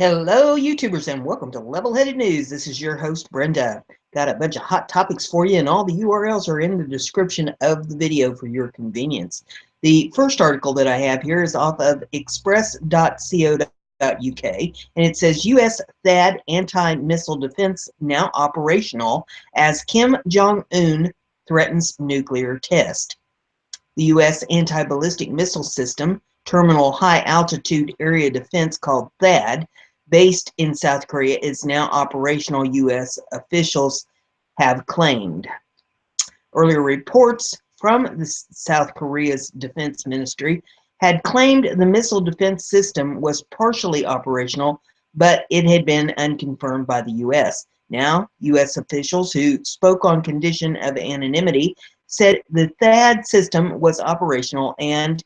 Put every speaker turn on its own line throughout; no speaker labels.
Hello, YouTubers, and welcome to Level-Headed News. This is your host, Brenda. Got a bunch of hot topics for you, and all the URLs are in the description of the video for your convenience. The first article that I have here is off of express.co.uk, and it says U.S. THAAD anti-missile defense now operational as Kim Jong-un threatens nuclear test. The U.S. anti-ballistic missile system, Terminal High Altitude Area Defense called THAAD, based in South Korea, is now operational, U.S. officials have claimed. Earlier reports from the South Korea's defense ministry had claimed the missile defense system was partially operational, but it had been unconfirmed by the U.S. Now, U.S. officials who spoke on condition of anonymity said the THAAD system was operational and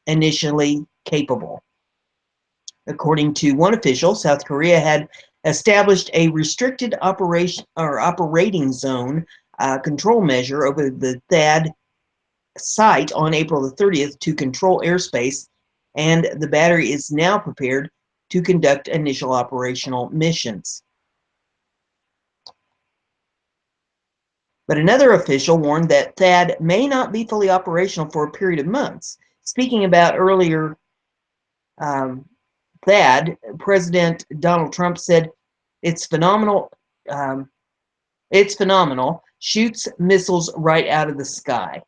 initially capable. According to one official, South Korea had established a restricted operating zone control measure over the THAAD site on April the 30th to control airspace, and the battery is now prepared to conduct initial operational missions. But another official warned that THAAD may not be fully operational for a period of months. Speaking about earlier THAAD, President Donald Trump said, "It's phenomenal. It's phenomenal. Shoots missiles right out of the sky."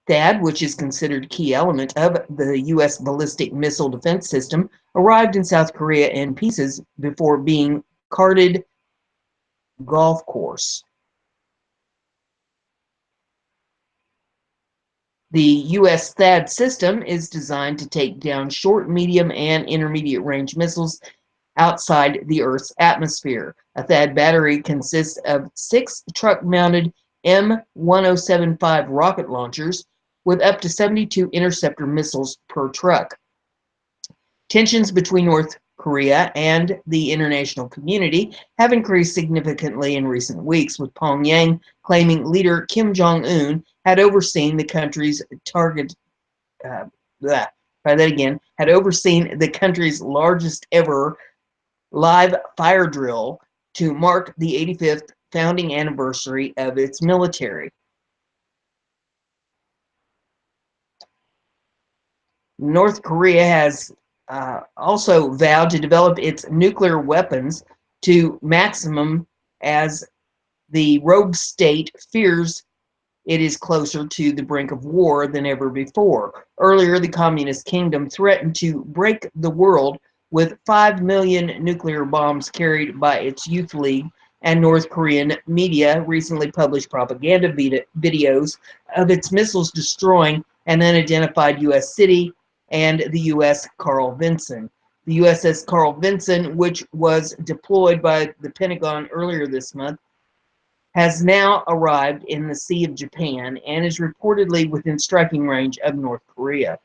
THAAD, which is considered a key element of the U.S. ballistic missile defense system, arrived in South Korea in pieces before being carted golf course. The U.S. THAAD system is designed to take down short, medium, and intermediate range missiles outside the Earth's atmosphere. A THAAD battery consists of 6 truck-mounted M1075 rocket launchers with up to 72 interceptor missiles per truck. Tensions between North Korea and the international community have increased significantly in recent weeks, with Pyongyang claiming leader Kim Jong-un had overseen the country's largest ever live fire drill to mark the 85th founding anniversary of its military. North Korea has also vowed to develop its nuclear weapons to maximum as the rogue state fears it is closer to the brink of war than ever before. Earlier, the Communist Kingdom threatened to break the world with 5 million nuclear bombs carried by its youth league, and North Korean media recently published propaganda videos of its missiles destroying an unidentified U.S. city and the U.S. Carl Vinson. The USS Carl Vinson, which was deployed by the Pentagon earlier this month, has now arrived in the Sea of Japan and is reportedly within striking range of North Korea.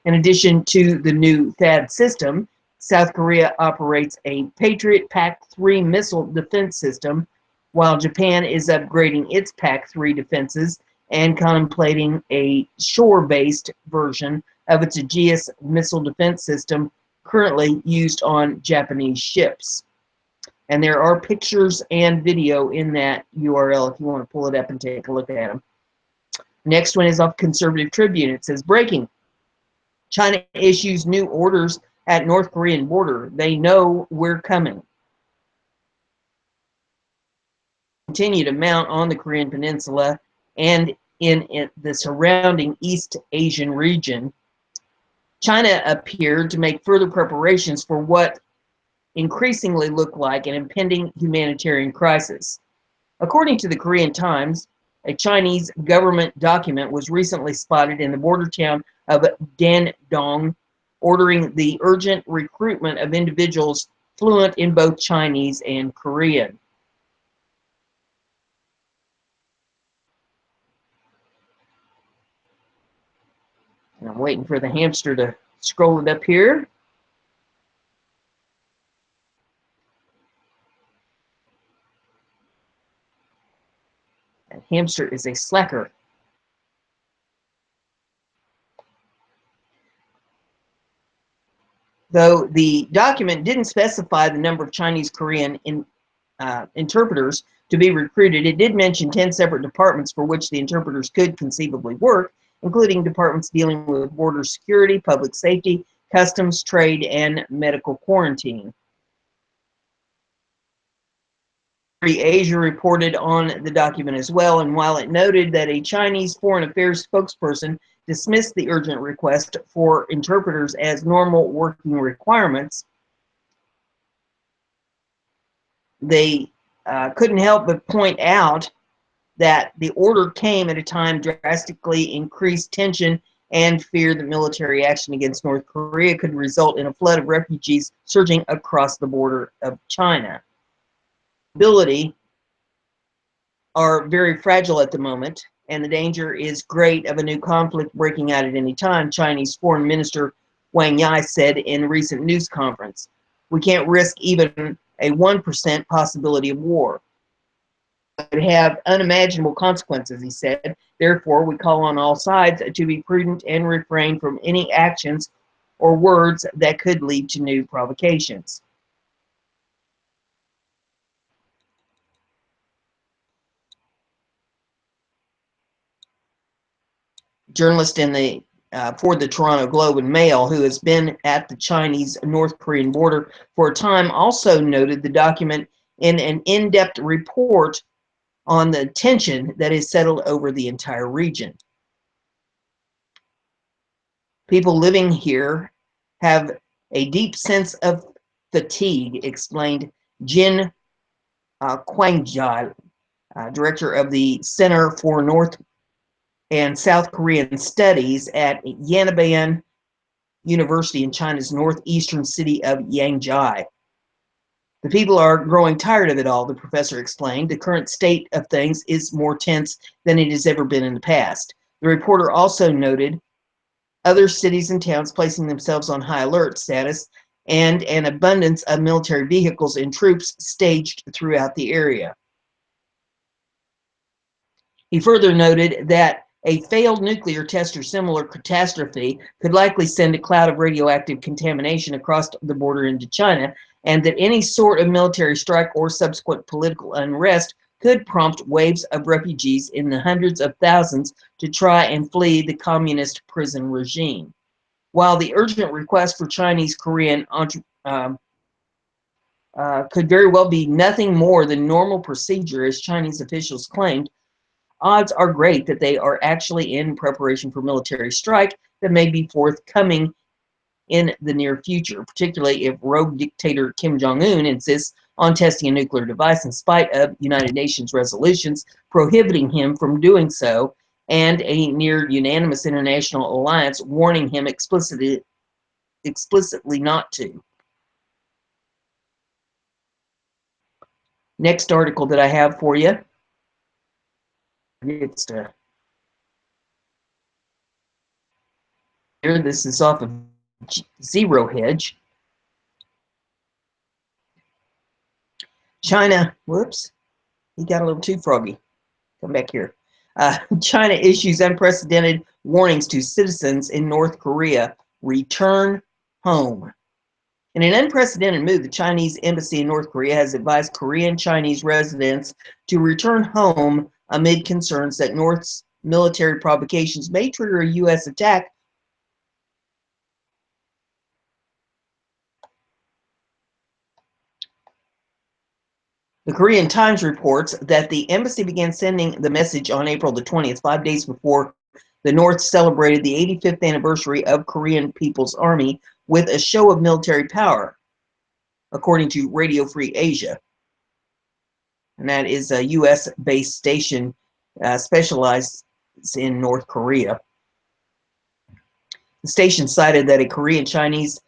In addition to the new THAAD system, South Korea operates a Patriot PAC-3 missile defense system, while Japan is upgrading its PAC-3 defenses and contemplating a shore-based version of its Aegis missile defense system currently used on Japanese ships. And there are pictures and video in that URL if you want to pull it up and take a look at them. Next one is off Conservative Tribune. It says, breaking. China issues new orders at North Korean border. They know we're coming. Continue to mount on the Korean Peninsula and in the surrounding East Asian region. China appeared to make further preparations for what increasingly looked like an impending humanitarian crisis. According to the Korean Times, a Chinese government document was recently spotted in the border town of Dandong, ordering the urgent recruitment of individuals fluent in both Chinese and Korean. And I'm waiting for the hamster to scroll it up here. That hamster is a slacker. Though the document didn't specify the number of Chinese Korean interpreters to be recruited, it did mention 10 separate departments for which the interpreters could conceivably work, including departments dealing with border security, public safety, customs, trade, and medical quarantine. Asia reported on the document as well, and while it noted that a Chinese foreign affairs spokesperson dismissed the urgent request for interpreters as normal working requirements, they couldn't help but point out that the order came at a time drastically increased tension and fear that military action against North Korea could result in a flood of refugees surging across the border of China. Ability are very fragile at the moment, and the danger is great of a new conflict breaking out at any time, Chinese Foreign Minister Wang Yi said in a recent news conference. We can't risk even a 1% possibility of war. It would have unimaginable consequences, he said. Therefore, we call on all sides to be prudent and refrain from any actions or words that could lead to new provocations. Journalist for the Toronto Globe and Mail, who has been at the Chinese-North Korean border for a time, also noted the document in an in-depth report on the tension that is settled over the entire region. People living here have a deep sense of fatigue, explained Jin Kwangjal, director of the Center for North and South Korean Studies at Yanaban University in China's northeastern city of Yangjai. The people are growing tired of it all, the professor explained. The current state of things is more tense than it has ever been in the past. The reporter also noted other cities and towns placing themselves on high alert status and an abundance of military vehicles and troops staged throughout the area. He further noted that a failed nuclear test or similar catastrophe could likely send a cloud of radioactive contamination across the border into China, and that any sort of military strike or subsequent political unrest could prompt waves of refugees in the hundreds of thousands to try and flee the communist prison regime. While the urgent request for Chinese Korean could very well be nothing more than normal procedure, as Chinese officials claimed, odds are great that they are actually in preparation for military strike that may be forthcoming in the near future, particularly if rogue dictator Kim Jong-un insists on testing a nuclear device in spite of United Nations resolutions prohibiting him from doing so, and a near unanimous international alliance warning him explicitly not to. Next article that I have for you. It's here. This is off of Zero Hedge. China, whoops, he got a little too froggy. Come back here. China issues unprecedented warnings to citizens in North Korea. Return home. In an unprecedented move, the Chinese embassy in North Korea has advised Korean Chinese residents to return home amid concerns that North's military provocations may trigger a U.S. attack. The Korean Times reports that the embassy began sending the message on April the 20th, 5 days before the North celebrated the 85th anniversary of Korean People's Army with a show of military power, according to Radio Free Asia. And that is a U.S.-based station specialized in North Korea. The station cited that a Korean Chinese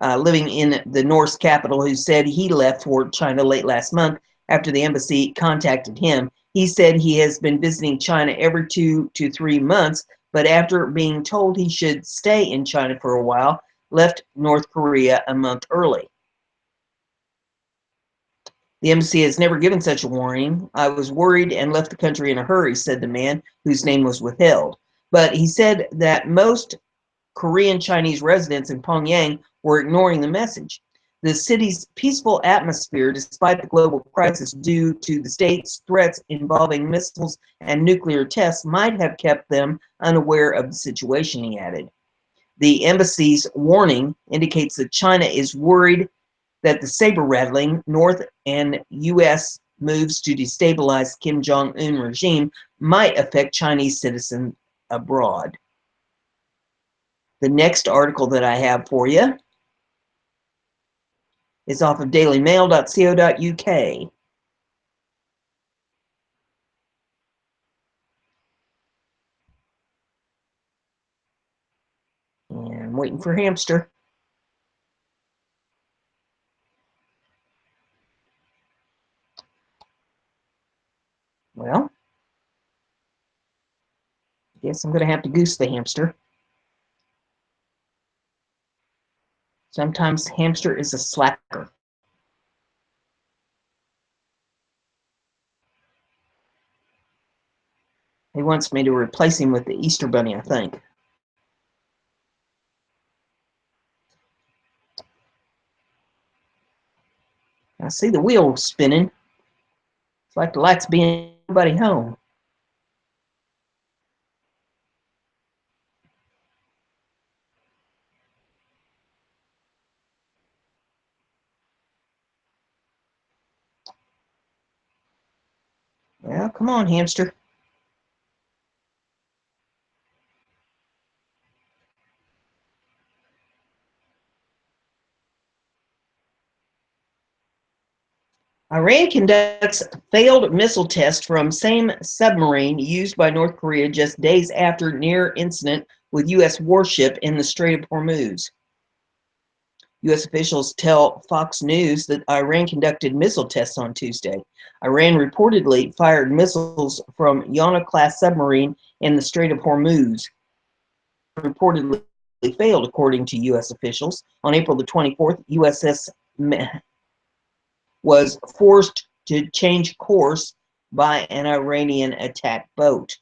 living in the North's capital who said he left for China late last month after the embassy contacted him. He said he has been visiting China every 2 to 3 months, but after being told he should stay in China for a while, left North Korea a month early. The embassy has never given such a warning. I was worried and left the country in a hurry, said the man whose name was withheld. But he said that most Korean Chinese residents in Pyongyang were ignoring the message. The city's peaceful atmosphere, despite the global crisis due to the state's threats involving missiles and nuclear tests, might have kept them unaware of the situation, he added. The embassy's warning indicates that China is worried that the saber-rattling North and U.S. moves to destabilize Kim Jong-un regime might affect Chinese citizens abroad. The next article that I have for you is off of dailymail.co.uk. And I'm waiting for Hamster. Well, I guess I'm going to have to goose the hamster. Sometimes Hamster is a slacker. He wants me to replace him with the Easter Bunny, I think. I see the wheel spinning. It's like the lights being nobody home. Well, come on, Hamster. Iran conducts failed missile test from same submarine used by North Korea just days after near incident with U.S. warship in the Strait of Hormuz. U.S. officials tell Fox News that Iran conducted missile tests on Tuesday. Iran reportedly fired missiles from Yana-class submarine in the Strait of Hormuz. Reportedly failed, according to U.S. officials. On April the 24th, USS was forced to change course by an Iranian attack boat.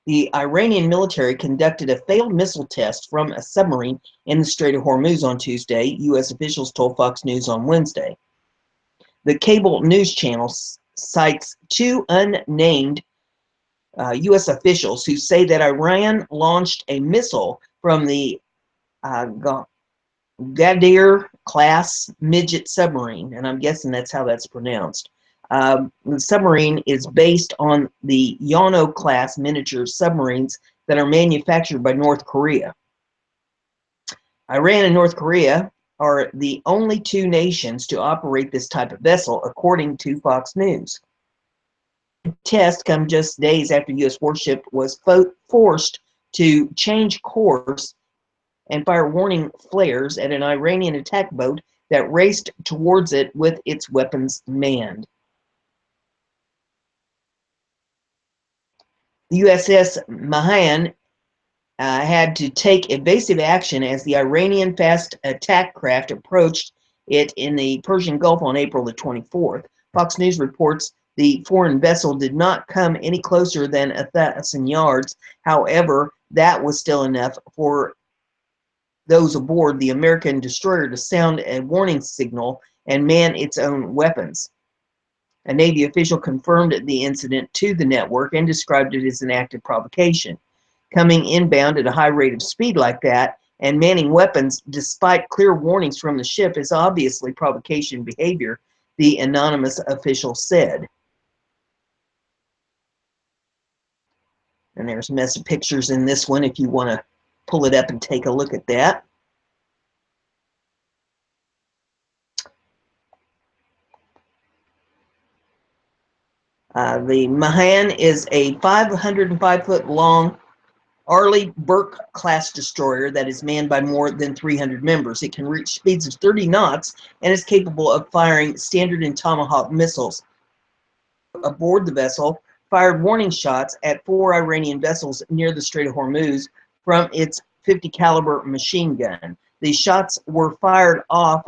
The Iranian military conducted a failed missile test from a submarine in the Strait of Hormuz on Tuesday, U.S. officials told Fox News on Wednesday. The cable news channel cites two unnamed U.S. officials who say that Iran launched a missile from the Ghadir-class midget submarine, and I'm guessing that's how that's pronounced. The submarine is based on the Yano-class miniature submarines that are manufactured by North Korea. Iran and North Korea are the only two nations to operate this type of vessel, according to Fox News. The test comes just days after U.S. warship was forced to change course and fire warning flares at an Iranian attack boat that raced towards it with its weapons manned. The USS Mahan had to take evasive action as the Iranian fast attack craft approached it in the Persian Gulf on April the 24th. Fox News reports the foreign vessel did not come any closer than 1,000 yards. However, that was still enough for those aboard the American destroyer to sound a warning signal and man its own weapons. A Navy official confirmed the incident to the network and described it as an act of provocation. Coming inbound at a high rate of speed like that and manning weapons despite clear warnings from the ship is obviously provocation behavior, the anonymous official said. And there's mess of pictures in this one if you want to pull it up and take a look at that. The Mahan is a 505-foot long Arleigh Burke-class destroyer that is manned by more than 300 members. It can reach speeds of 30 knots and is capable of firing Standard and Tomahawk missiles. Aboard the vessel, fired warning shots at 4 Iranian vessels near the Strait of Hormuz from its 50 caliber machine gun. These shots were fired off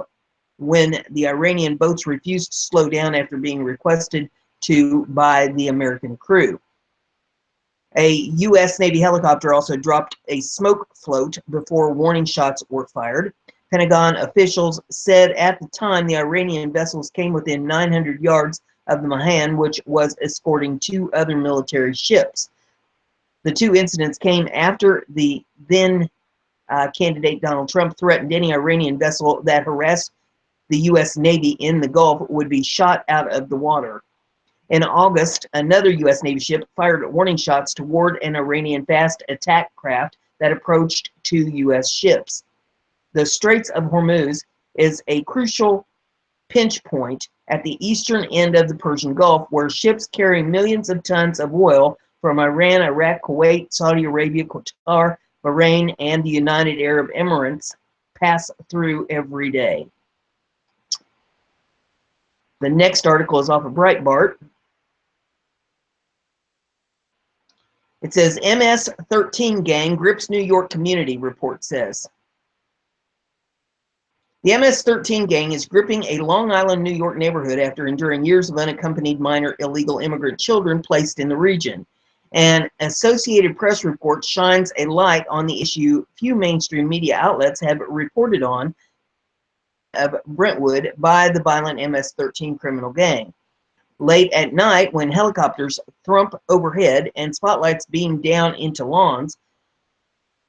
when the Iranian boats refused to slow down after being requested to by the American crew. A U.S. Navy helicopter also dropped a smoke float before warning shots were fired. Pentagon officials said at the time the Iranian vessels came within 900 yards of the Mahan, which was escorting two other military ships. The two incidents came after the then candidate Donald Trump threatened any Iranian vessel that harassed the U.S. Navy in the Gulf would be shot out of the water. In August, another U.S. Navy ship fired warning shots toward an Iranian fast attack craft that approached two U.S. ships. The Straits of Hormuz is a crucial pinch point at the eastern end of the Persian Gulf, where ships carrying millions of tons of oil from Iran, Iraq, Kuwait, Saudi Arabia, Qatar, Bahrain, and the United Arab Emirates pass through every day. The next article is off of Breitbart. It says MS-13 gang grips New York community, report says. The MS-13 gang is gripping a Long Island, New York neighborhood after enduring years of unaccompanied minor illegal immigrant children placed in the region. An Associated Press report shines a light on the issue few mainstream media outlets have reported on of Brentwood by the violent MS-13 criminal gang. Late at night, when helicopters thump overhead and spotlights beam down into lawns,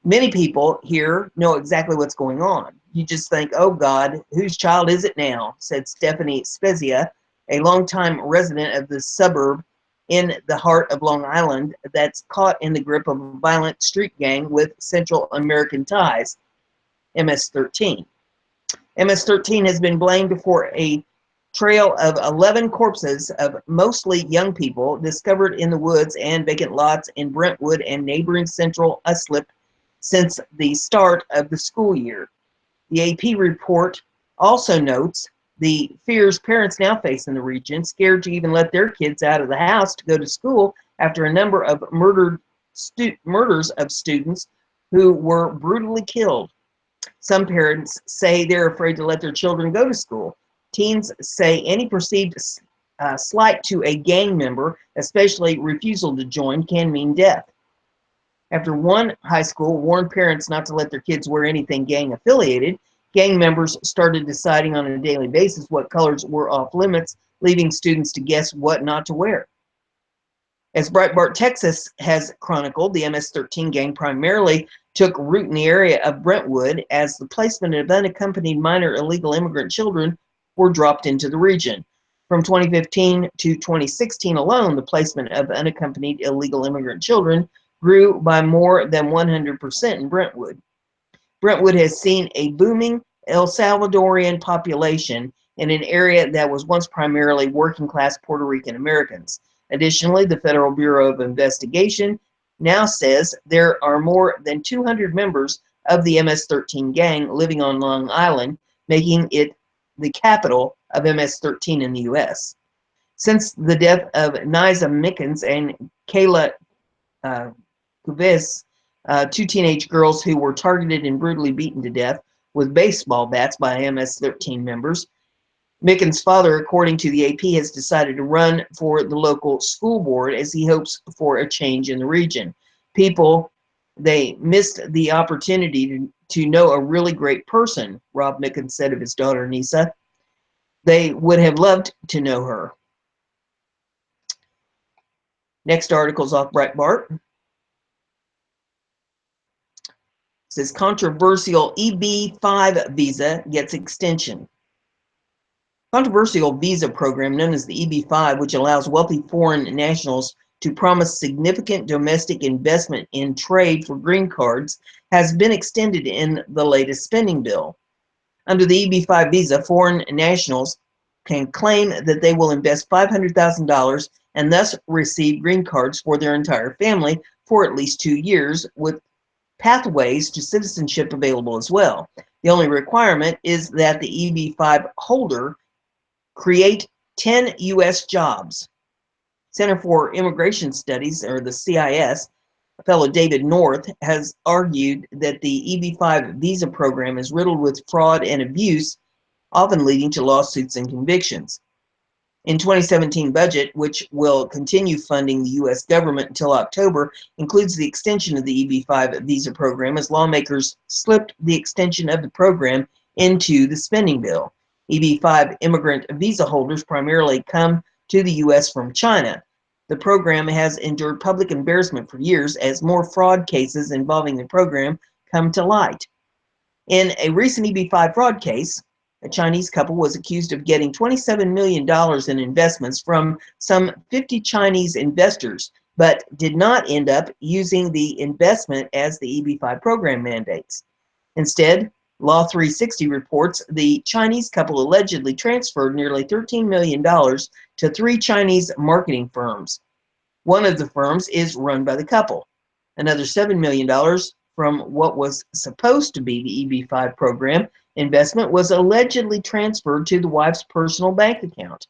many people here know exactly what's going on. You just think, oh God, whose child is it now? Said Stephanie Spezia, a longtime resident of the suburb in the heart of Long Island that's caught in the grip of a violent street gang with Central American ties, MS-13. MS-13 has been blamed for a trail of 11 corpses of mostly young people discovered in the woods and vacant lots in Brentwood and neighboring Central Islip since the start of the school year. The AP report also notes the fears parents now face in the region, scared to even let their kids out of the house to go to school after a number of murders of students who were brutally killed. Some parents say they're afraid to let their children go to school. Teens say any perceived slight to a gang member, especially refusal to join, can mean death. After one high school warned parents not to let their kids wear anything gang-affiliated, gang members started deciding on a daily basis what colors were off limits, leaving students to guess what not to wear. As Breitbart Texas has chronicled, the MS-13 gang primarily took root in the area of Brentwood as the placement of unaccompanied minor illegal immigrant children were dropped into the region. From 2015 to 2016 alone, the placement of unaccompanied illegal immigrant children grew by more than 100% in Brentwood. Brentwood has seen a booming El Salvadorian population in an area that was once primarily working-class Puerto Rican Americans. Additionally, the Federal Bureau of Investigation now says there are more than 200 members of the MS-13 gang living on Long Island, making it the capital of MS-13 in the U.S. Since the death of Niza Mickens and Kayla Kuvis, two teenage girls who were targeted and brutally beaten to death with baseball bats by MS-13 members, Mickens' father, according to the AP, has decided to run for the local school board as he hopes for a change in the region. People, they missed the opportunity to know a really great person, Rob Mickens said of his daughter, Nisa. They would have loved to know her. Next article is off Breitbart. It says controversial EB-5 visa gets extension. Controversial visa program known as the EB-5, which allows wealthy foreign nationals to promise significant domestic investment in trade for green cards, has been extended in the latest spending bill. Under the EB-5 visa, foreign nationals can claim that they will invest $500,000 and thus receive green cards for their entire family for at least 2 years, with pathways to citizenship available as well. The only requirement is that the EB-5 holder create 10 U.S. jobs. Center for Immigration Studies, or the CIS, fellow David North, has argued that the EB-5 visa program is riddled with fraud and abuse, often leading to lawsuits and convictions. in 2017 budget, which will continue funding the U.S. government until October, includes the extension of the EB-5 visa program as lawmakers slipped the extension of the program into the spending bill. EB-5 immigrant visa holders primarily come to the U.S. from China. The program has endured public embarrassment for years as more fraud cases involving the program come to light. In a recent EB-5 fraud case, a Chinese couple was accused of getting $27 million in investments from some 50 Chinese investors, but did not end up using the investment as the EB-5 program mandates. Instead, Law 360 reports the Chinese couple allegedly transferred nearly $13 million to 3 Chinese marketing firms. One of the firms is run by the couple. Another $7 million from what was supposed to be the EB-5 program investment was allegedly transferred to the wife's personal bank account.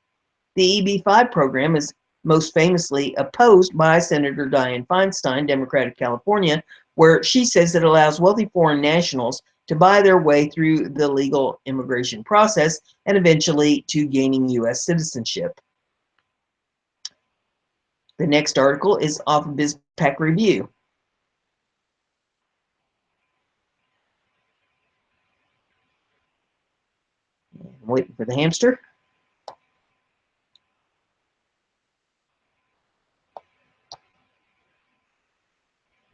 The EB-5 program is most famously opposed by Senator Dianne Feinstein, Democrat of California, where she says it allows wealthy foreign nationals to buy their way through the legal immigration process and eventually to gaining U.S. citizenship. The next article is off of BizPac Review. Waiting for the hamster.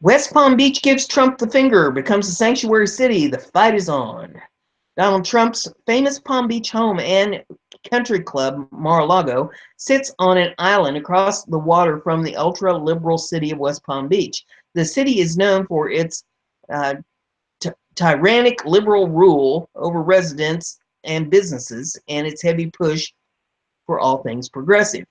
West Palm Beach gives Trump the finger, becomes a sanctuary city. The fight is on. Donald Trump's famous Palm Beach home and country club, Mar-a-Lago, sits on an island across the water from the ultra-liberal city of West Palm Beach. The city is known for its tyrannic liberal rule over residents and businesses and its heavy push for all things progressive.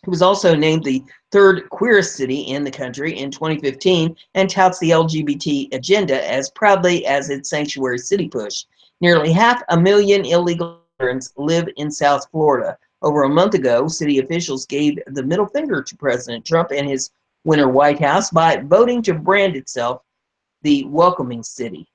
It was also named the third queerest city in the country in 2015 and touts the LGBT agenda as proudly as its sanctuary city push. Nearly 500,000 illegal immigrants live in South Florida. Over a month ago, city officials gave the middle finger to President Trump and his winter White House by voting to brand itself the welcoming city.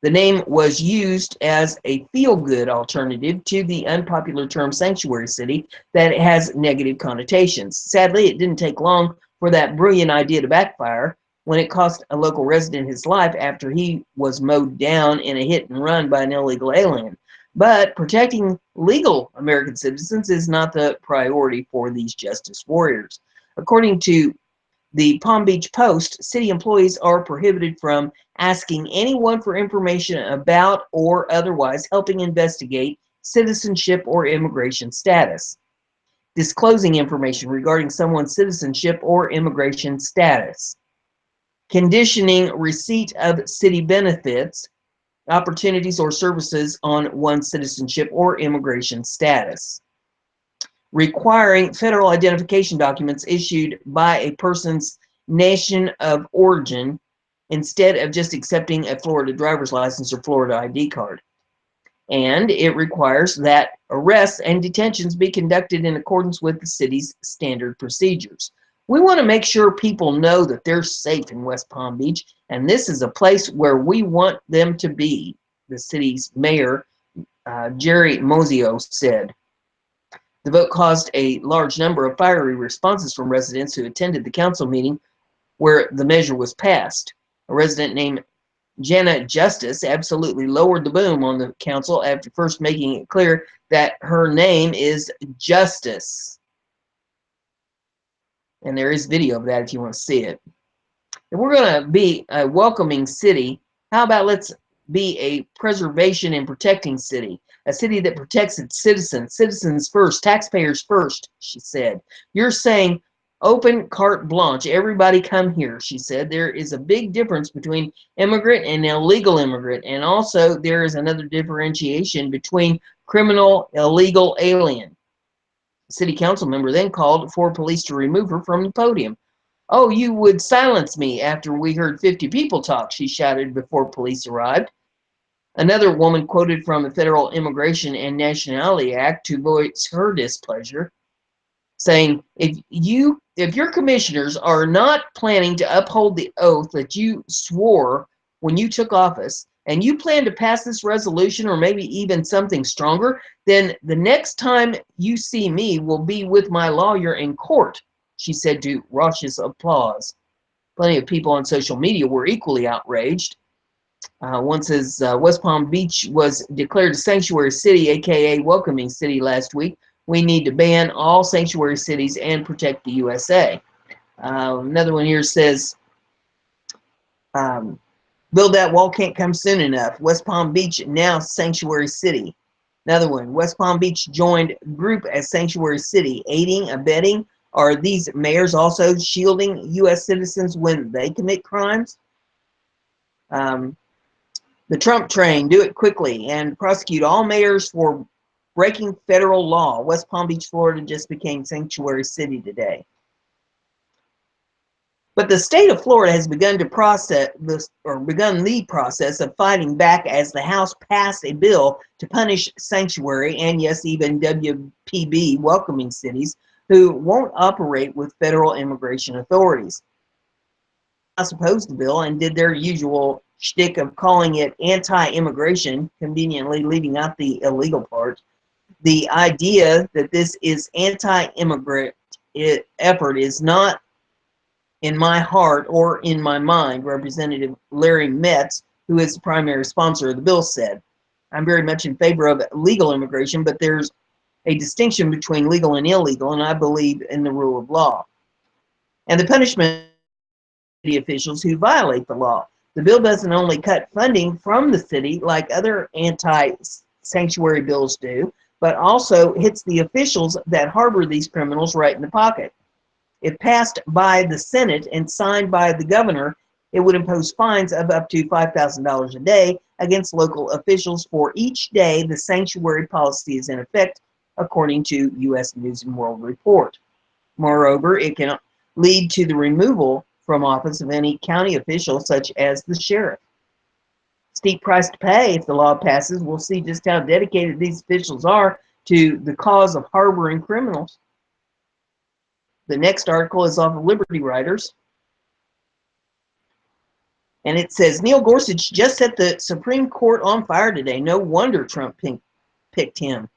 The name was used as a feel-good alternative to the unpopular term sanctuary city that has negative connotations. Sadly, it didn't take long for that brilliant idea to backfire when it cost a local resident his life after he was mowed down in a hit and run by an illegal alien. But protecting legal American citizens is not the priority for these justice warriors. According to the Palm Beach Post, city employees are prohibited from asking anyone for information about or otherwise helping investigate citizenship or immigration status. Disclosing information regarding someone's citizenship or immigration status. Conditioning receipt of city benefits, opportunities, or services on one's citizenship or immigration status. Requiring federal identification documents issued by a person's nation of origin instead of just accepting a Florida driver's license or Florida ID card. And it requires that arrests and detentions be conducted in accordance with the city's standard procedures. We want to make sure people know that they're safe in West Palm Beach, and this is a place where we want them to be, the city's mayor, Jerry Mozio, said. The vote caused a large number of fiery responses from residents who attended the council meeting where the measure was passed. A resident named Jenna Justice absolutely lowered the boom on the council after first making it clear that her name is Justice. And there is video of that if you want to see it. If we're going to be a welcoming city, how about let's be a preservation and protecting city? A city that protects its citizens, citizens first, taxpayers first, she said. You're saying open carte blanche, everybody come here, she said. There is a big difference between immigrant and illegal immigrant, and also there is another differentiation between criminal, illegal alien. The city council member then called for police to remove her from the podium. Oh, you would silence me after we heard 50 people talk, she shouted before police arrived. Another woman quoted from the Federal Immigration and Nationality Act to voice her displeasure, saying, if your commissioners are not planning to uphold the oath that you swore when you took office, and you plan to pass this resolution or maybe even something stronger, then the next time you see me will be with my lawyer in court, she said to raucous applause. Plenty of people on social media were equally outraged. One says West Palm Beach was declared a sanctuary city, aka welcoming city, last week. We need to ban all sanctuary cities and protect the USA. Another one here says, build that wall can't come soon enough. West Palm Beach now sanctuary city. Another one, West Palm Beach joined group as sanctuary city, aiding, abetting. Are these mayors also shielding U.S. citizens when they commit crimes? The Trump train, do it quickly and prosecute all mayors for breaking federal law. West Palm Beach, Florida just became sanctuary city today. But the state of Florida has begun the process of fighting back as the House passed a bill to punish sanctuary and, yes, even WPB welcoming cities who won't operate with federal immigration authorities. The House opposed the bill and did their usual shtick of calling it anti-immigration, conveniently leaving out the illegal part. The idea that this is anti-immigrant effort is not in my heart or in my mind, Representative Larry Metz, who is the primary sponsor of the bill, said. I'm very much in favor of legal immigration, but there's a distinction between legal and illegal, and I believe in the rule of law and the punishment of city officials who violate the law. The bill doesn't only cut funding from the city like other anti-sanctuary bills do, but also hits the officials that harbor these criminals right in the pocket. If passed by the Senate and signed by the governor, it would impose fines of up to $5,000 a day against local officials for each day the sanctuary policy is in effect, according to U.S. News and World Report. Moreover, it can lead to the removal from office of any county official, such as the sheriff. Steep price to pay if the law passes. We'll see just how dedicated these officials are to the cause of harboring criminals. The next article is off of Liberty Writers. And it says, Neil Gorsuch just set the Supreme Court on fire today. No wonder Trump picked him.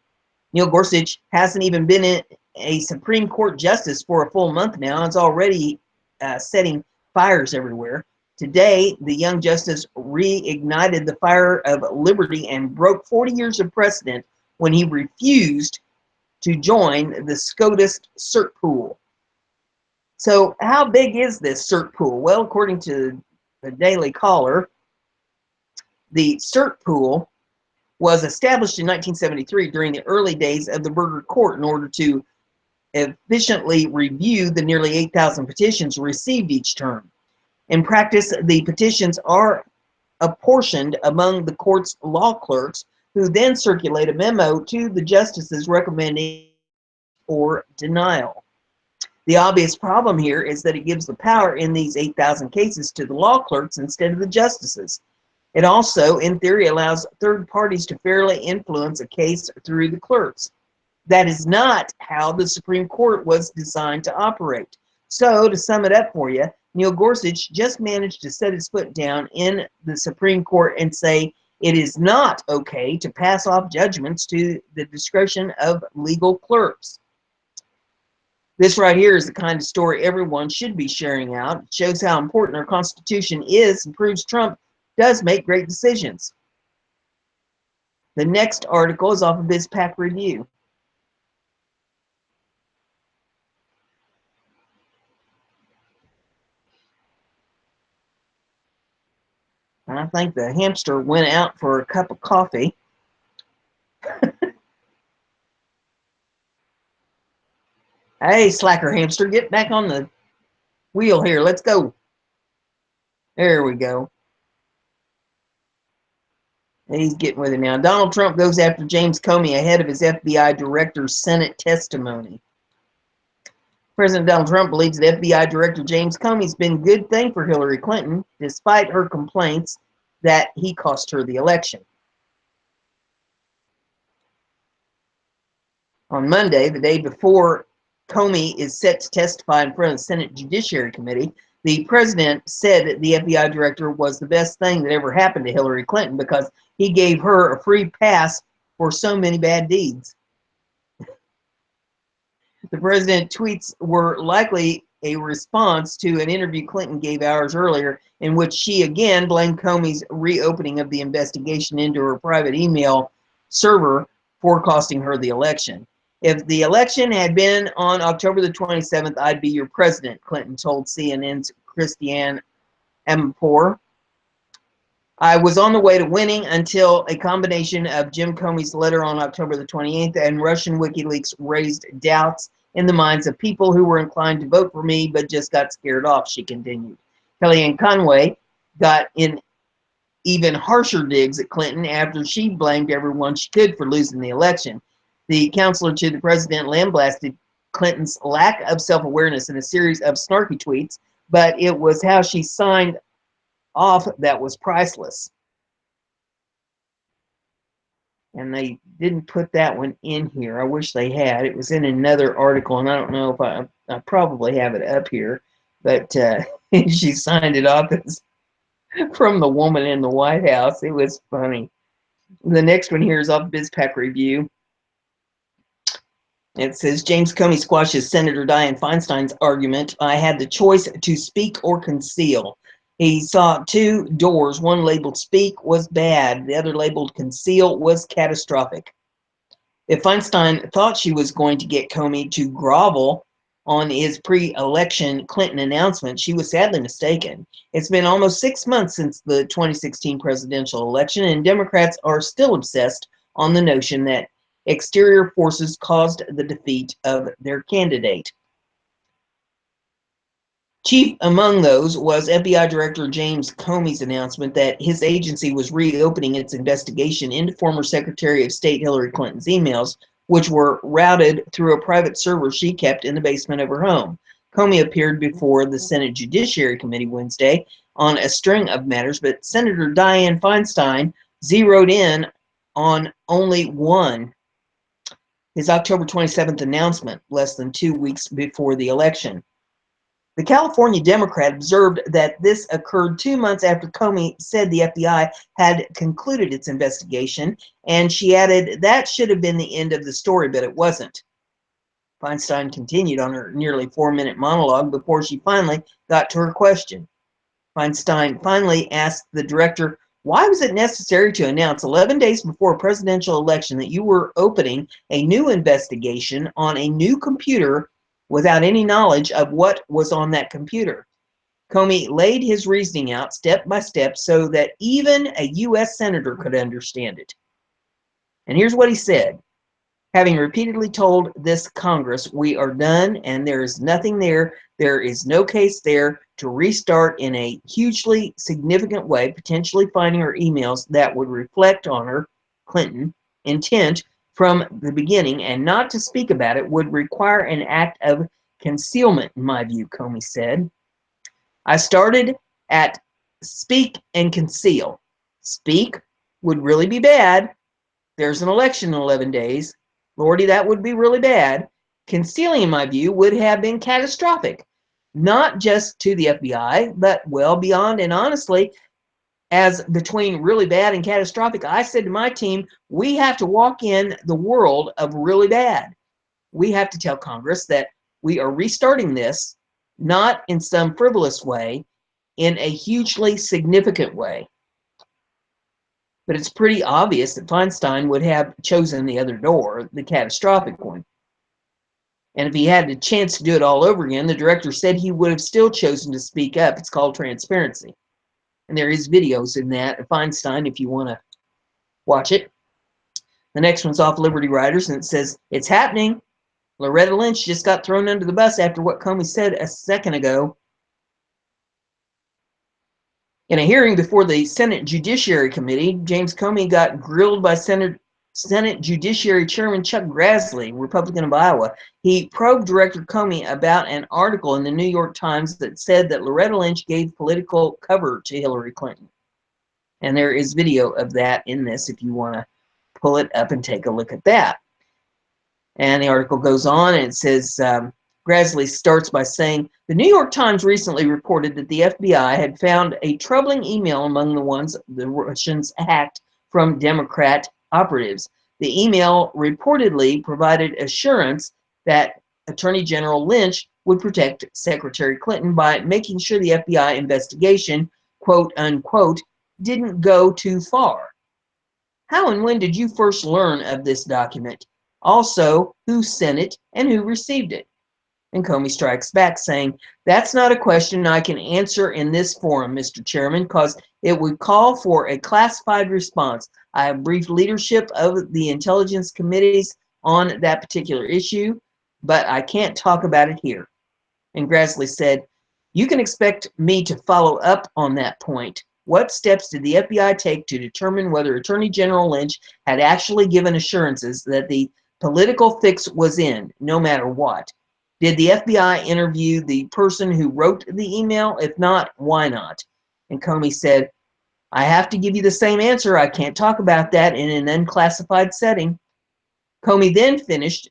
Neil Gorsuch hasn't even been a Supreme Court justice for a full month now and is already setting fires everywhere. Today, the young justice reignited the fire of liberty and broke 40 years of precedent when he refused to join the SCOTUS cert pool. So how big is this cert pool? Well, according to the Daily Caller, the cert pool was established in 1973 during the early days of the Burger Court in order to efficiently review the nearly 8,000 petitions received each term. In practice, the petitions are apportioned among the court's law clerks, who then circulate a memo to the justices recommending or denial. The obvious problem here is that it gives the power in these 8,000 cases to the law clerks instead of the justices. It also, in theory, allows third parties to fairly influence a case through the clerks. That is not how the Supreme Court was designed to operate. So, to sum it up for you, Neil Gorsuch just managed to set his foot down in the Supreme Court and say it is not okay to pass off judgments to the discretion of legal clerks. This right here is the kind of story everyone should be sharing out. It shows how important our Constitution is and proves Trump does make great decisions. The next article is off of BizPac Review. I think the hamster went out for a cup of coffee. Hey, slacker hamster, get back on the wheel here. Let's go. There we go. He's getting with it now. Donald Trump goes after James Comey ahead of his FBI director's Senate testimony. President Donald Trump believes that FBI Director James Comey's been a good thing for Hillary Clinton, despite her complaints that he cost her the election. On Monday, the day before Comey is set to testify in front of the Senate Judiciary Committee, The president said the FBI director was the best thing that ever happened to Hillary Clinton because he gave her a free pass for so many bad deeds. The president's tweets were likely a response to an interview Clinton gave hours earlier, in which she again blamed Comey's reopening of the investigation into her private email server for costing her the election. If the election had been on October the 27th, I'd be your president, Clinton told CNN's Christiane Amanpour. I was on the way to winning until a combination of Jim Comey's letter on October the 28th and Russian WikiLeaks raised doubts in the minds of people who were inclined to vote for me but just got scared off, she continued. Kellyanne Conway got in even harsher digs at Clinton after she blamed everyone she could for losing the election. The counselor to the president lambasted Clinton's lack of self-awareness in a series of snarky tweets, but it was how she signed off that was priceless. And they didn't put that one in here. I wish they had. It was in another article, and I don't know if I probably have it up here, but she signed it off as from the woman in the White House. It was funny. The next one here is off BizPac Review. It says, James Comey squashes Senator Dianne Feinstein's argument, I had the choice to speak or conceal. He saw two doors. One labeled speak was bad. The other labeled conceal was catastrophic. If Feinstein thought she was going to get Comey to grovel on his pre-election Clinton announcement, she was sadly mistaken. It's been almost 6 months since the 2016 presidential election, and Democrats are still obsessed on the notion that exterior forces caused the defeat of their candidate. Chief among those was FBI Director James Comey's announcement that his agency was reopening its investigation into former Secretary of State Hillary Clinton's emails, which were routed through a private server she kept in the basement of her home. Comey appeared before the Senate Judiciary Committee Wednesday on a string of matters, but Senator Dianne Feinstein zeroed in on only one: his October 27th announcement, less than 2 weeks before the election. The California Democrat observed that this occurred 2 months after Comey said the FBI had concluded its investigation, and she added that should have been the end of the story, but it wasn't. Feinstein continued on her nearly 4-minute monologue before she finally got to her question. Feinstein finally asked the director, why was it necessary to announce 11 days before a presidential election that you were opening a new investigation on a new computer without any knowledge of what was on that computer? Comey laid his reasoning out step by step so that even a U.S. senator could understand it. And here's what he said. Having repeatedly told this Congress, we are done and there is nothing there, there is no case there, to restart in a hugely significant way, potentially finding her emails that would reflect on her, Clinton, intent from the beginning, and not to speak about it would require an act of concealment, in my view, Comey said. I started at speak and conceal. Speak would really be bad. There's an election in 11 days. Lordy, that would be really bad. Concealing, in my view, would have been catastrophic. Not just to the FBI, but well beyond. And honestly, as between really bad and catastrophic, I said to my team, we have to walk in the world of really bad. We have to tell Congress that we are restarting this, not in some frivolous way, in a hugely significant way. But it's pretty obvious that Feinstein would have chosen the other door, the catastrophic one. And if he had the chance to do it all over again, the director said he would have still chosen to speak up. It's called transparency. And there is videos in that of Feinstein if you want to watch it. The next one's off Liberty Riders, and it says, it's happening. Loretta Lynch just got thrown under the bus after what Comey said a second ago. In a hearing before the Senate Judiciary Committee, James Comey got grilled by Senate Judiciary Chairman Chuck Grassley, Republican of Iowa. He probed Director Comey about an article in the New York Times that said that Loretta Lynch gave political cover to Hillary Clinton. And there is video of that in this if you want to pull it up and take a look at that. And the article goes on and it says, Grassley starts by saying, the New York Times recently reported that the FBI had found a troubling email among the ones the Russians hacked from Democrat operatives. The email reportedly provided assurance that Attorney General Lynch would protect Secretary Clinton by making sure the FBI investigation, quote unquote, didn't go too far. How and when did you first learn of this document? Also, who sent it and who received it? And Comey strikes back, saying, that's not a question I can answer in this forum, Mr. Chairman, because it would call for a classified response. I have briefed leadership of the intelligence committees on that particular issue, but I can't talk about it here. And Grassley said, you can expect me to follow up on that point. What steps did the FBI take to determine whether Attorney General Lynch had actually given assurances that the political fix was in, no matter what? Did the FBI interview the person who wrote the email? If not, why not? And Comey said, I have to give you the same answer. I can't talk about that in an unclassified setting. Comey then finished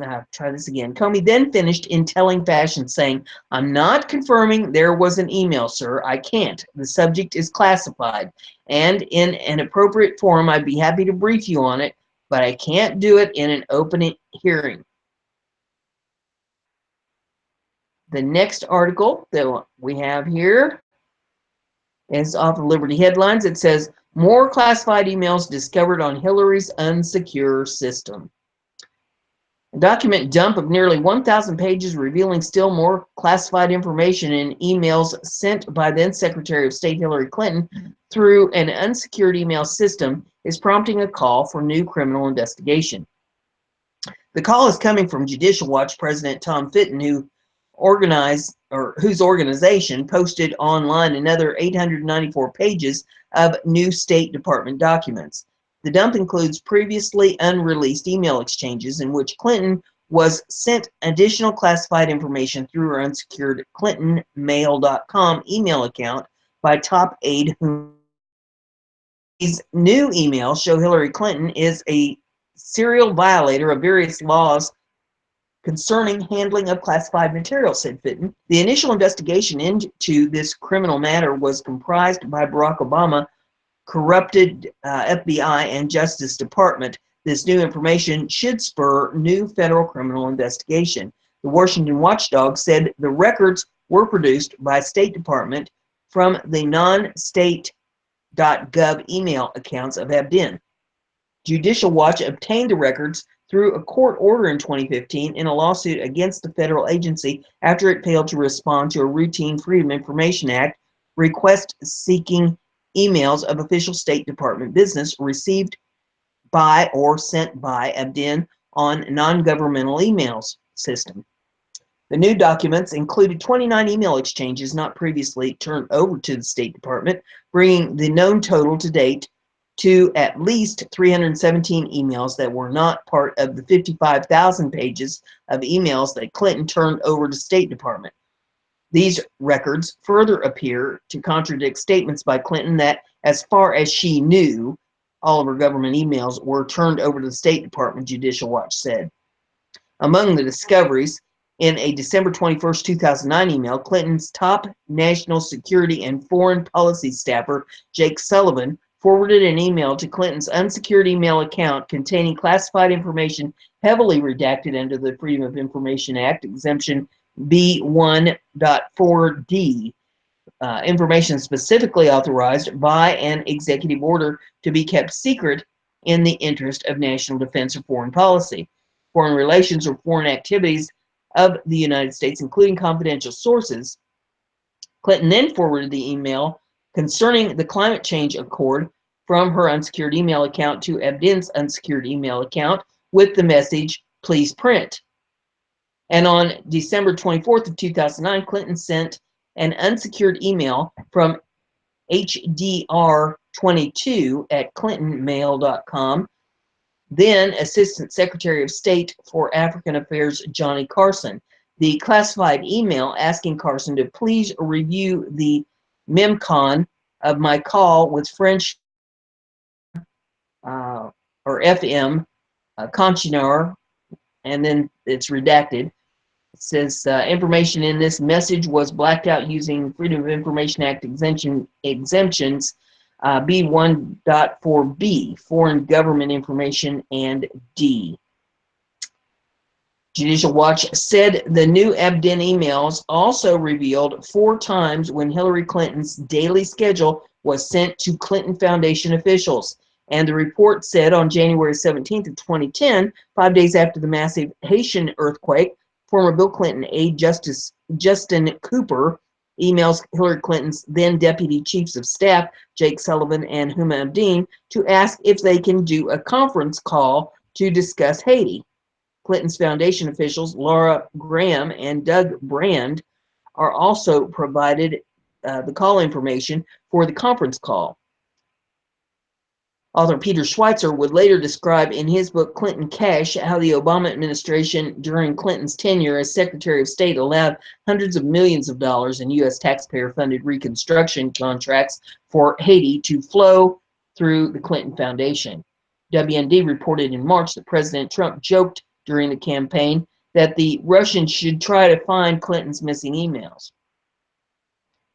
Comey then finished in telling fashion, saying, I'm not confirming there was an email, sir. I can't. The subject is classified. And in an appropriate forum, I'd be happy to brief you on it, but I can't do it in an open hearing. The next article that we have here is off of Liberty Headlines. It says, more classified emails discovered on Hillary's unsecure system. A document dump of nearly 1,000 pages revealing still more classified information in emails sent by then Secretary of State Hillary Clinton through an unsecured email system is prompting a call for new criminal investigation. The call is coming from Judicial Watch President Tom Fitton, whose organization posted online another 894 pages of new State Department documents. The dump includes previously unreleased email exchanges in which Clinton was sent additional classified information through her unsecured ClintonMail.com email account by top aide. These new emails show Hillary Clinton is a serial violator of various laws concerning handling of classified material, said Fitton. The initial investigation into this criminal matter was comprised by Barack Obama corrupted FBI and Justice Department. This new information should spur new federal criminal investigation. The Washington Watchdog said the records were produced by State Department from the non-state.gov email accounts of Abdin. Judicial Watch obtained the records through a court order in 2015 in a lawsuit against the federal agency after it failed to respond to a routine Freedom of Information Act request seeking emails of official State Department business received by or sent by Abdin on non-governmental emails system. The new documents included 29 email exchanges not previously turned over to the State Department, bringing the known total to date to at least 317 emails that were not part of the 55,000 pages of emails that Clinton turned over to State Department. These records further appear to contradict statements by Clinton that, as far as she knew, all of her government emails were turned over to the State Department, Judicial Watch said. Among the discoveries, in a December 21, 2009 email, Clinton's top national security and foreign policy staffer, Jake Sullivan, forwarded an email to Clinton's unsecured email account containing classified information heavily redacted under the Freedom of Information Act, exemption B1.4D, information specifically authorized by an executive order to be kept secret in the interest of national defense or foreign policy, foreign relations, or foreign activities of the United States, including confidential sources. Clinton then forwarded the email concerning the climate change accord from her unsecured email account to Abdin's unsecured email account with the message, please print. And on December 24th of 2009, Clinton sent an unsecured email from HDR22 at clintonmail.com, then Assistant Secretary of State for African Affairs Johnny Carson. The classified email asking Carson to please review the memcon of my call with French or FM Conchinar, and then it's redacted, says information in this message was blacked out using Freedom of Information Act exemptions B1.4B, foreign government information, and D. Judicial Watch said the new Abdin emails also revealed 4 times when Hillary Clinton's daily schedule was sent to Clinton Foundation officials. And the report said on January 17th of 2010, 5 days after the massive Haitian earthquake, former Bill Clinton aide Justin Cooper emails Hillary Clinton's then Deputy Chiefs of Staff, Jake Sullivan and Huma Abedin, to ask if they can do a conference call to discuss Haiti. Clinton's foundation officials, Laura Graham and Doug Brand, are also provided the call information for the conference call. Author Peter Schweitzer would later describe in his book Clinton Cash how the Obama administration during Clinton's tenure as Secretary of State allowed hundreds of millions of dollars in U.S. taxpayer-funded reconstruction contracts for Haiti to flow through the Clinton Foundation. WND reported in March that President Trump joked during the campaign that the Russians should try to find Clinton's missing emails.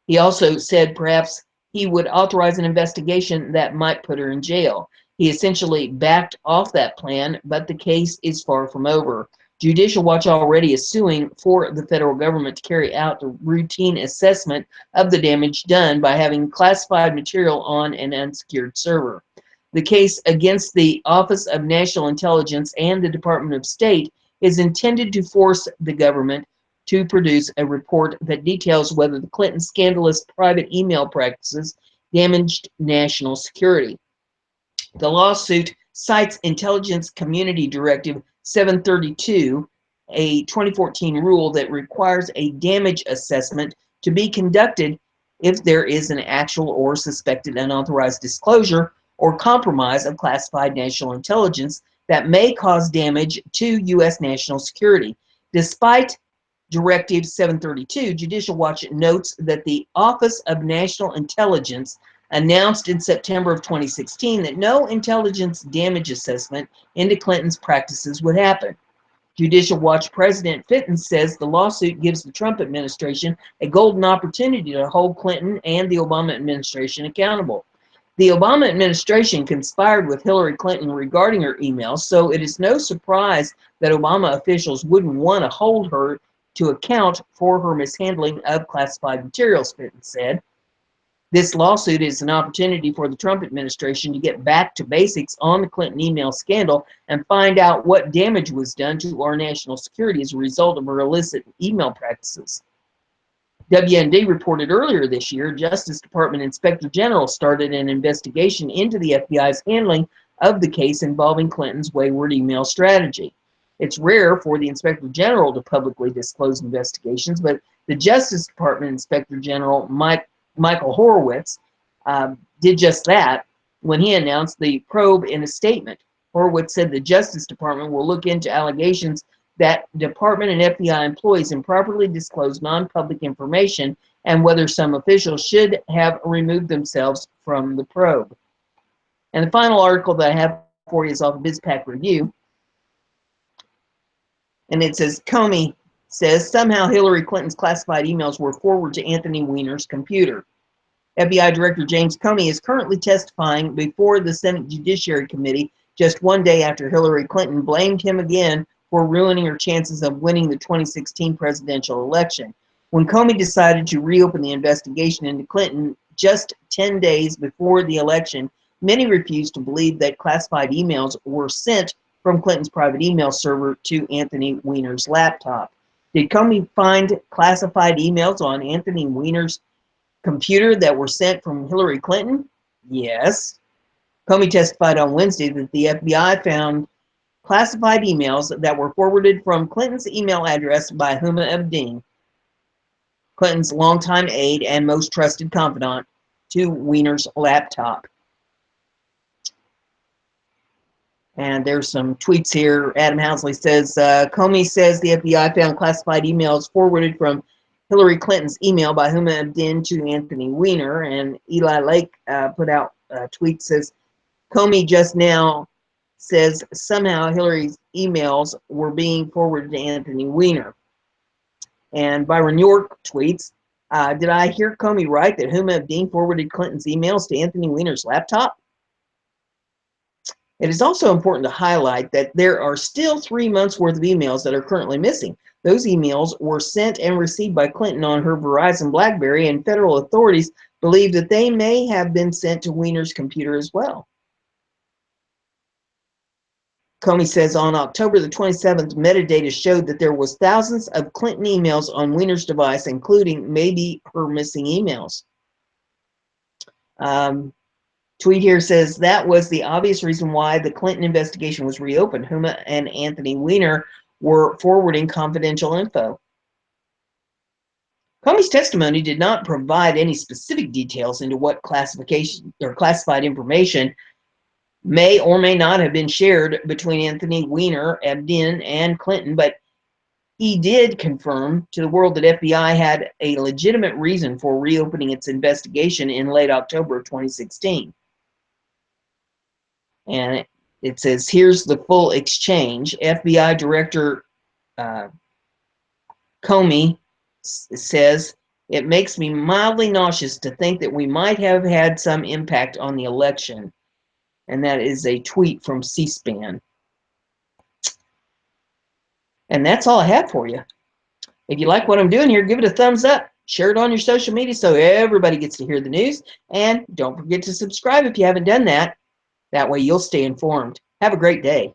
He also said perhaps he would authorize an investigation that might put her in jail. He essentially backed off that plan, but the case is far from over. Judicial Watch already is suing for the federal government to carry out the routine assessment of the damage done by having classified material on an unsecured server. The case against the Office of National Intelligence and the Department of State is intended to force the government to produce a report that details whether the Clinton scandalous private email practices damaged national security. The lawsuit cites Intelligence Community Directive 732, a 2014 rule that requires a damage assessment to be conducted if there is an actual or suspected unauthorized disclosure or compromise of classified national intelligence that may cause damage to U.S. national security. Despite Directive 732, Judicial Watch notes that the Office of National Intelligence announced in September of 2016 that no intelligence damage assessment into Clinton's practices would happen. Judicial Watch President Fitton says the lawsuit gives the Trump administration a golden opportunity to hold Clinton and the Obama administration accountable. The Obama administration conspired with Hillary Clinton regarding her emails, so it is no surprise that Obama officials wouldn't want to hold her to account for her mishandling of classified materials, Fitton said. This lawsuit is an opportunity for the Trump administration to get back to basics on the Clinton email scandal and find out what damage was done to our national security as a result of her illicit email practices. WND reported earlier this year, Justice Department Inspector General started an investigation into the FBI's handling of the case involving Clinton's wayward email strategy. It's rare for the Inspector General to publicly disclose investigations, but the Justice Department Inspector General Michael Horowitz did just that when he announced the probe in a statement. Horowitz said the Justice Department will look into allegations that Department and FBI employees improperly disclosed non-public information and whether some officials should have removed themselves from the probe. And the final article that I have for you is off of BizPac Review. And it says, Comey says somehow Hillary Clinton's classified emails were forwarded to Anthony Weiner's computer. FBI Director James Comey is currently testifying before the Senate Judiciary Committee just 1 day after Hillary Clinton blamed him again for ruining her chances of winning the 2016 presidential election. When Comey decided to reopen the investigation into Clinton just 10 days before the election, many refused to believe that classified emails were sent from Clinton's private email server to Anthony Weiner's laptop. Did Comey find classified emails on Anthony Weiner's computer that were sent from Hillary Clinton? Yes. Comey testified on Wednesday that the FBI found classified emails that were forwarded from Clinton's email address by Huma Abedin, Clinton's longtime aide and most trusted confidant, to Weiner's laptop. And there's some tweets here. Adam Housley says, Comey says the FBI found classified emails forwarded from Hillary Clinton's email by Huma Abedin to Anthony Weiner. And Eli Lake put out a tweet, says, Comey just now says somehow Hillary's emails were being forwarded to Anthony Weiner. And Byron York tweets, did I hear Comey right that Huma Abedin forwarded Clinton's emails to Anthony Weiner's laptop? It is also important to highlight that there are still 3 months worth of emails that are currently missing. Those emails were sent and received by Clinton on her Verizon BlackBerry, and federal authorities believe that they may have been sent to Weiner's computer as well. Comey says on October the 27th, metadata showed that there was thousands of Clinton emails on Weiner's device, including maybe her missing emails. Tweet here says that was the obvious reason why the Clinton investigation was reopened. Huma and Anthony Weiner were forwarding confidential info. Comey's testimony did not provide any specific details into what classification or classified information may or may not have been shared between Anthony Weiner, Abedin, and Clinton, but he did confirm to the world that FBI had a legitimate reason for reopening its investigation in late October of 2016. And it says, here's the full exchange. FBI Director Comey says, it makes me mildly nauseous to think that we might have had some impact on the election. And that is a tweet from C-SPAN. And that's all I have for you. If you like what I'm doing here, give it a thumbs up. Share it on your social media so everybody gets to hear the news. And don't forget to subscribe if you haven't done that. That way you'll stay informed. Have a great day.